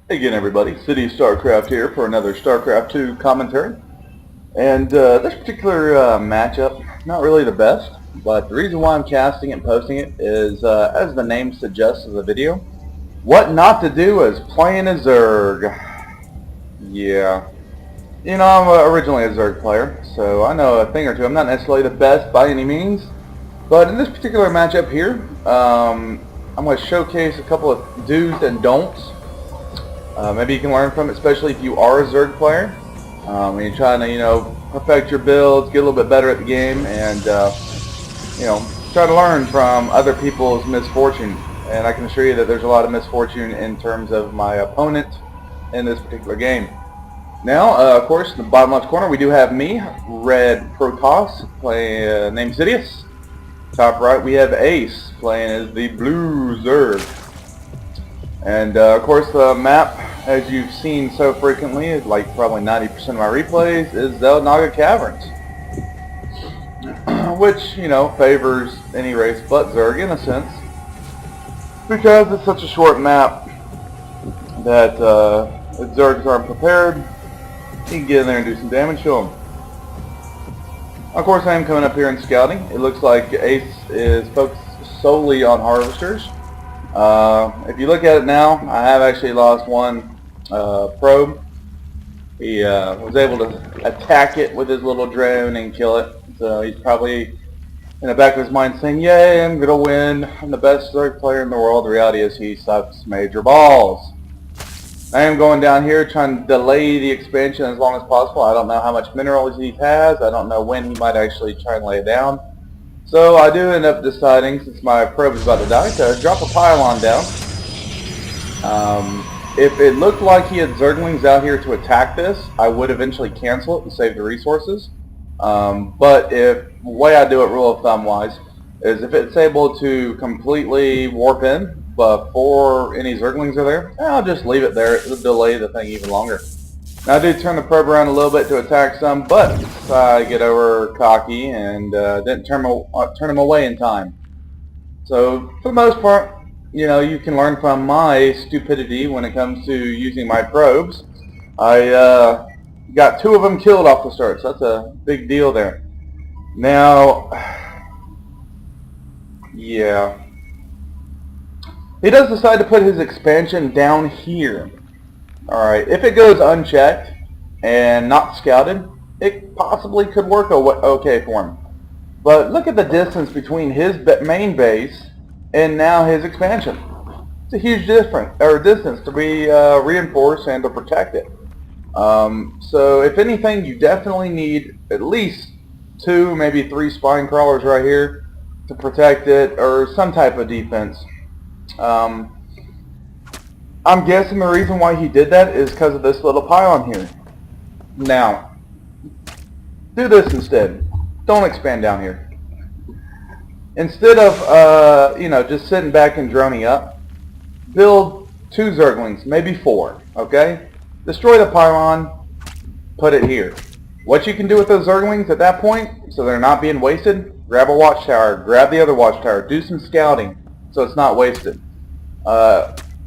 Hey again everybody, City of StarCraft here for another StarCraft 2 commentary. And this particular matchup, not really the best, but the reason why I'm casting it and posting it is, as the name suggests of the video, what not to do is playing a Zerg. Yeah. You know, I'm originally a Zerg player, so I know a thing or two. I'm not necessarily the best by any means, but in this particular matchup here, I'm going to showcase a couple of do's and don'ts. Maybe you can learn from it, especially if you are a Zerg player. When you're trying to, perfect your builds, get a little bit better at the game, and, try to learn from other people's misfortune. And I can assure you that there's a lot of misfortune in terms of my opponent in this particular game. Now, of course, in the bottom left corner, we do have me, Red Protoss, playing named Sidious. Top right, we have Ace, playing as the Blue Zerg. And of course the map, as you've seen so frequently, like probably 90% of my replays, is Naga Caverns. Which, favors any race but Zerg in a sense. Because it's such a short map that if Zergs aren't prepared, you can get in there and do some damage to them. Of course I am coming up here in scouting. It looks like Ace is focused solely on harvesters. If you look at it now, I have actually lost one probe. He was able to attack it with his little drone and kill it. So he's probably in the back of his mind saying, "Yay, I'm gonna win. I'm the best Zerg player in the world." The reality is he sucks major balls. I am going down here trying to delay the expansion as long as possible. I don't know how much minerals he has. I don't know when he might actually try and lay it down. So I do end up deciding, since my probe is about to die, to drop a pylon down. If it looked like he had Zerglings out here to attack this, I would eventually cancel it and save the resources. But the way I do it, rule of thumb wise, is if it's able to completely warp in before any Zerglings are there, I'll just leave it there. It'll delay the thing even longer. Now I do turn the probe around a little bit to attack some, but I get over cocky and didn't turn him away in time. So for the most part, you can learn from my stupidity when it comes to using my probes. I got 2 of them killed off the start, so that's a big deal there. Now, yeah. He does decide to put his expansion down here. Alright, if it goes unchecked and not scouted, it possibly could work okay for him. But look at the distance between his main base and now his expansion. It's a huge distance to be reinforced and to protect it. So if anything, you definitely need at least 2, maybe 3 spine crawlers right here to protect it, or some type of defense. I'm guessing the reason why he did that is because of this little pylon here. Now, do this instead. Don't expand down here. Instead of, just sitting back and droning up, build 2 Zerglings, maybe 4, okay? Destroy the pylon, put it here. What you can do with those Zerglings at that point, so they're not being wasted, grab a watchtower, grab the other watchtower, do some scouting, so it's not wasted.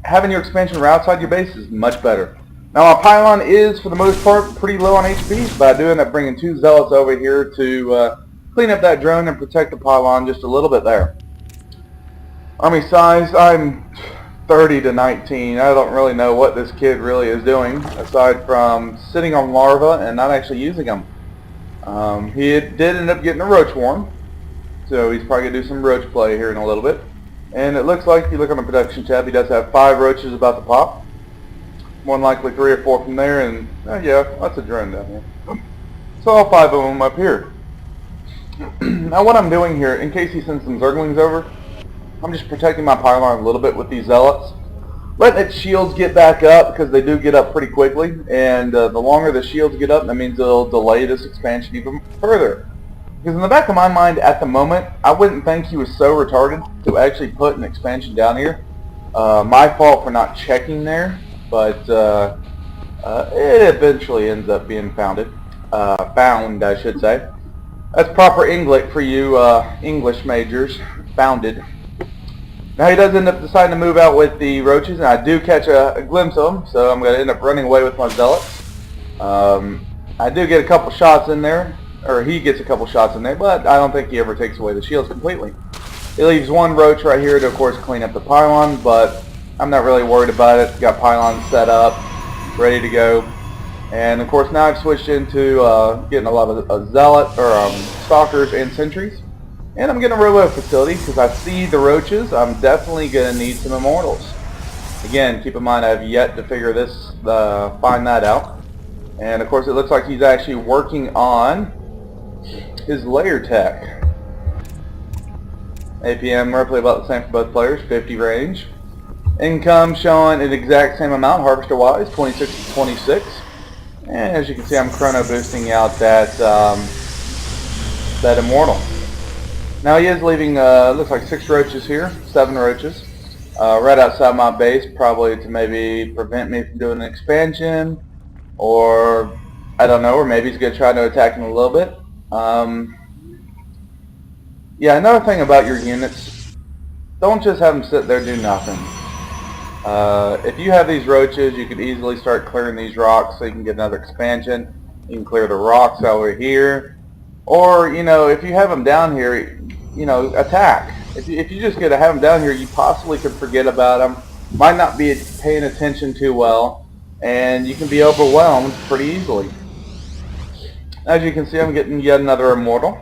Having your expansion right outside your base is much better. Now our pylon is, for the most part, pretty low on HP, but I do end up bringing 2 zealots over here to clean up that drone and protect the pylon just a little bit there. Army size, I'm 30 to 19. I don't really know what this kid really is doing, aside from sitting on larvae and not actually using them. He did end up getting a roach worm, so he's probably going to do some roach play here in a little bit. And it looks like, if you look on the production tab, he does have 5 roaches about to pop. More than likely 3 or 4 from there, and yeah, that's a drone down here. So all 5 of them up here. Now what I'm doing here, in case he sends some Zerglings over, I'm just protecting my pylon a little bit with these zealots. Letting its shields get back up, because they do get up pretty quickly, and the longer the shields get up, that means it'll delay this expansion even further. Because in the back of my mind, at the moment, I wouldn't think he was so retarded to actually put an expansion down here. My fault for not checking there, but it eventually ends up being found, I should say. That's proper English for you English majors. Founded. Now he does end up deciding to move out with the roaches, and I do catch a glimpse of him, so I'm going to end up running away with my zealots. I do get a couple shots in there, or he gets a couple shots in there, but I don't think he ever takes away the shields completely. He leaves one roach right here to, of course, clean up the pylon, but I'm not really worried about it. Got pylons set up, ready to go. And, of course, now I've switched into getting a lot of zealot, or stalkers and sentries. And I'm getting a reload facility because I see the roaches. I'm definitely going to need some immortals. Again, keep in mind I have yet to figure this, find that out. And of course it looks like he's actually working on his layer tech. APM roughly about the same for both players, 50 range. Income showing an exact same amount, harvester wise, 26 to 26. And as you can see, I'm chrono boosting out that that immortal. Now he is leaving, looks like 6 roaches here, 7 roaches, right outside my base, probably to maybe prevent me from doing an expansion, or I don't know, or maybe he's going to try to attack him a little bit. Yeah, another thing about your units, don't just have them sit there do nothing. If you have these roaches, you could easily start clearing these rocks so you can get another expansion. You can clear the rocks over here. Or, you know, if you have them down here, you know, attack. If you just get to have them down here, you possibly could forget about them. Might not be paying attention too well. And you can be overwhelmed pretty easily. As you can see, I'm getting yet another immortal.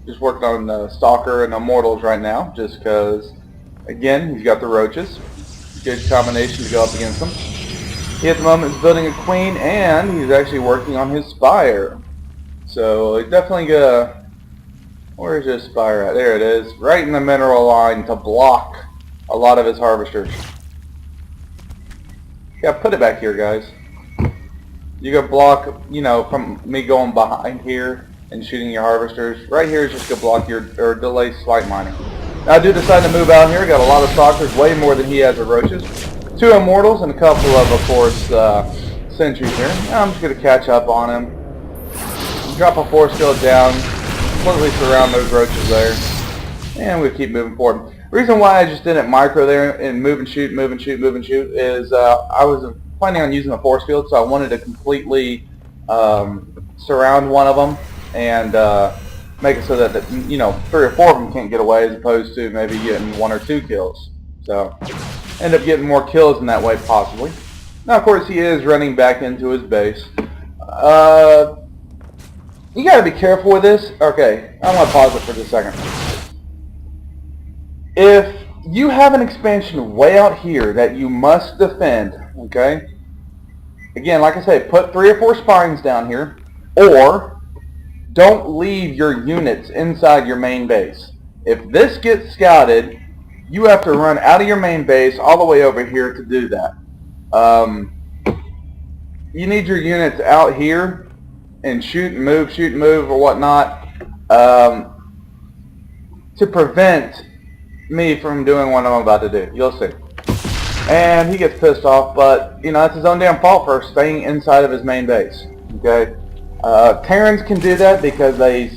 Just working on the Stalker and Immortals right now, just because, again, he's got the roaches. Good combination to go up against them. He at the moment is building a queen, and he's actually working on his spire. So he's definitely gonna. Where's his spire at? There it is, right in the mineral line to block a lot of his harvesters. Yeah, put it back here, guys. You go block, you know, from me going behind here and shooting your harvesters. Right here is just gonna block your, or delay slight mining. Now I do decide to move out here. Got a lot of stalkers, way more than he has of roaches. 2 immortals and a couple of course, sentries here. Now I'm just gonna catch up on him. Drop a force field down, completely surround those roaches there, and we keep moving forward. The reason why I just didn't micro there and move and shoot, move and shoot, move and shoot is I was planning on using a force field, so I wanted to completely surround one of them and make it so that, you know, 3 or 4 of them can't get away, as opposed to maybe getting 1 or 2 kills. So end up getting more kills in that way possibly. Now of course he is running back into his base. You gotta be careful with this. Okay, I'm gonna pause it for just a second. If you have an expansion way out here that you must defend, okay? Again, like I say, put 3 or 4 spines down here, or don't leave your units inside your main base. If this gets scouted, you have to run out of your main base all the way over here to do that. You need your units out here and shoot and move or whatnot, to prevent me from doing what I'm about to do. You'll see. And he gets pissed off, but you know, that's his own damn fault for staying inside of his main base. Okay, Terrans can do that because they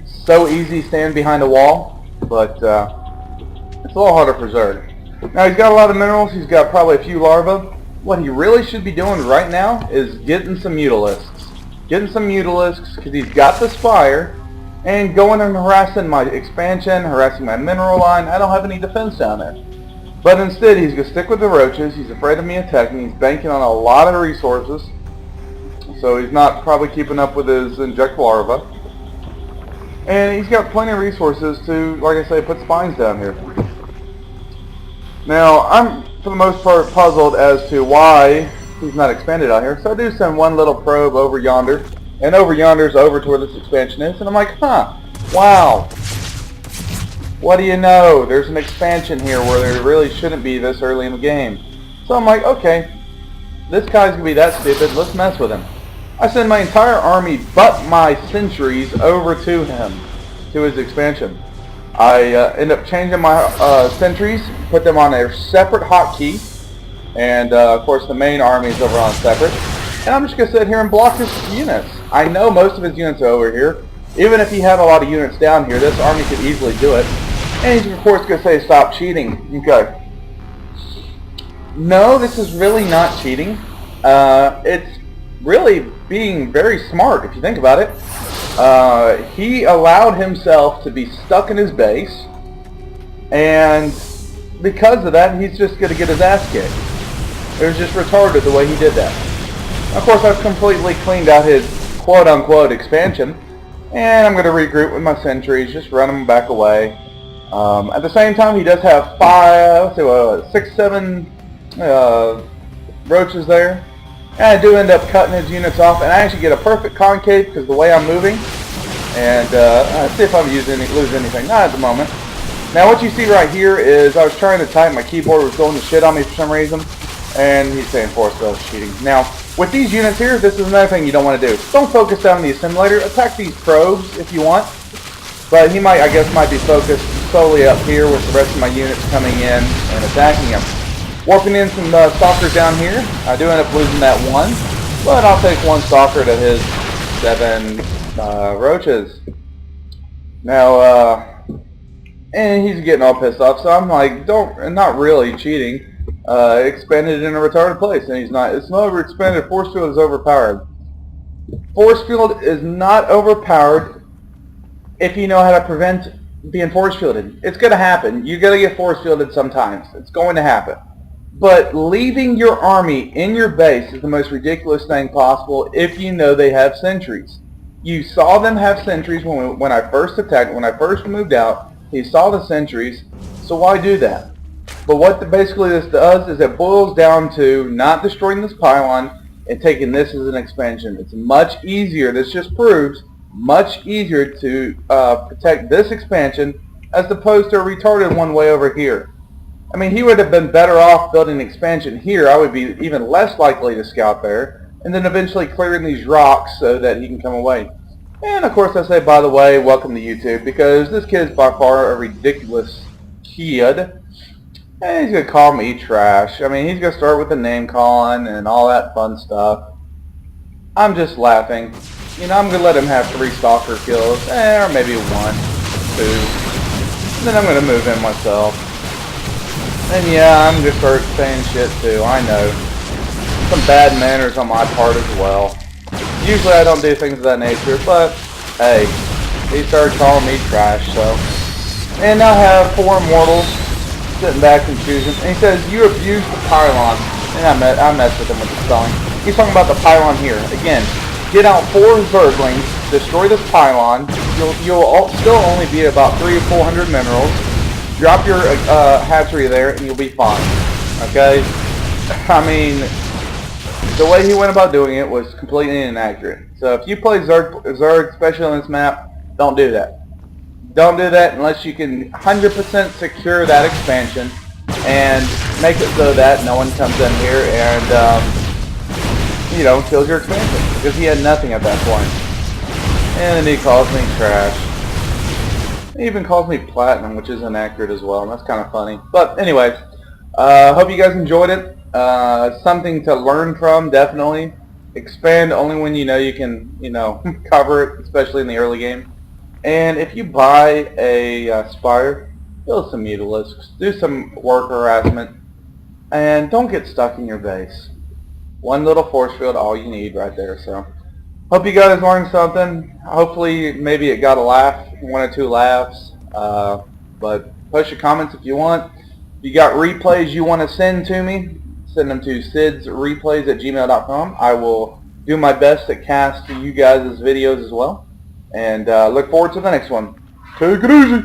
so easy stand behind a wall, but it's a little harder for Zerg. Now he's got a lot of minerals. He's got probably a few larvae. What he really should be doing right now is getting some mutalisks. Getting some mutalisks because he's got the spire, and going and harassing my expansion, harassing my mineral line. I don't have any defense down there. But instead he's going to stick with the roaches. He's afraid of me attacking. He's banking on a lot of resources. So he's not probably keeping up with his inject larva. And he's got plenty of resources to, like I say, put spines down here. Now I'm for the most part puzzled as to why he's not expanded out here. So I do send one little probe over yonder, and over yonder's over to where this expansion is, and I'm like, huh, wow, what do you know, there's an expansion here where there really shouldn't be this early in the game. So I'm like, okay, this guy's gonna be that stupid, let's mess with him. I send my entire army but my sentries over to him, to his expansion. I end up changing my sentries, put them on a separate hotkey, and of course the main army is over on separate. And I'm just going to sit here and block his units. I know most of his units are over here. Even if he had a lot of units down here, this army could easily do it. And he's of course going to say stop cheating. Okay. No, this is really not cheating. It's really being very smart if you think about it. He allowed himself to be stuck in his base, and because of that, he's just going to get his ass kicked. It was just retarded the way he did that. Of course, I've completely cleaned out his quote-unquote expansion, and I'm going to regroup with my sentries, just run them back away. At the same time, he does have 6, 7 roaches there. And I do end up cutting his units off, and I actually get a perfect concave because of the way I'm moving. And let's see if I'm lose anything. Not at the moment. Now what you see right here is I was trying to type, my keyboard was going to shit on me for some reason, and he's saying force field cheating. Now with these units here, this is another thing you don't want to do. Don't focus down on the assimilator. Attack these probes if you want, but he might, I guess, might be focused solely up here with the rest of my units coming in and attacking him. Warping in some stalkers down here. I do end up losing that one, but I'll take one stalker to his 7 roaches. Now, and he's getting all pissed off, so I'm like, not really cheating. Expanded in a retarded place, and he's not. It's not overexpanded. Force field is overpowered. Force field is not overpowered if you know how to prevent being force fielded. It's going to happen. You're going to get force fielded sometimes. It's going to happen. But leaving your army in your base is the most ridiculous thing possible if you know they have sentries. You saw them have sentries when I first attacked, when I first moved out. He saw the sentries, so why do that? But what basically this does is it boils down to not destroying this pylon and taking this as an expansion. It's much easier, this just proves, much easier to protect this expansion as opposed to a retarded one way over here. I mean, he would have been better off building an expansion here. I would be even less likely to scout there, and then eventually clearing these rocks so that he can come away. And of course I say, by the way, welcome to YouTube, because this kid is by far a ridiculous kid. And he's going to call me trash. I mean, he's going to start with the name calling and all that fun stuff. I'm just laughing. You know, I'm going to let him have 3 stalker kills, or maybe 1, 2. And then I'm going to move in myself. And yeah, I'm going to start saying shit too, I know. Some bad manners on my part as well. Usually I don't do things of that nature, but hey, he started calling me trash, so. And I have 4 mortals sitting back and choosing. And he says, you abused the pylon. And I messed with him with the spelling. He's talking about the pylon here. Again, get out 4 Zerglings, destroy this pylon. You'll still only be about 300 or 400 minerals. Drop your hatchery there and you'll be fine. Okay? I mean, the way he went about doing it was completely inaccurate. So if you play Zerg, especially on this map, don't do that. Don't do that unless you can 100% secure that expansion and make it so that no one comes in here and, you know, kills your expansion. Because he had nothing at that point. And then he calls me trash. He even calls me platinum, which is inaccurate as well. And that's kind of funny. But anyways, hope you guys enjoyed it. Something to learn from, definitely. Expand only when you know you can, you know, cover it, especially in the early game. And if you buy a Spire, build some mutilisks, do some work harassment, and don't get stuck in your base. One little force field, all you need right there. So, hope you guys learned something. Hopefully, maybe it got a laugh, 1 or 2 laughs. But post your comments if you want. If you got replays you want to send to me, send them to sidsreplays@gmail.com. I will do my best to cast you guys' videos as well. And look forward to the next one. Take it easy.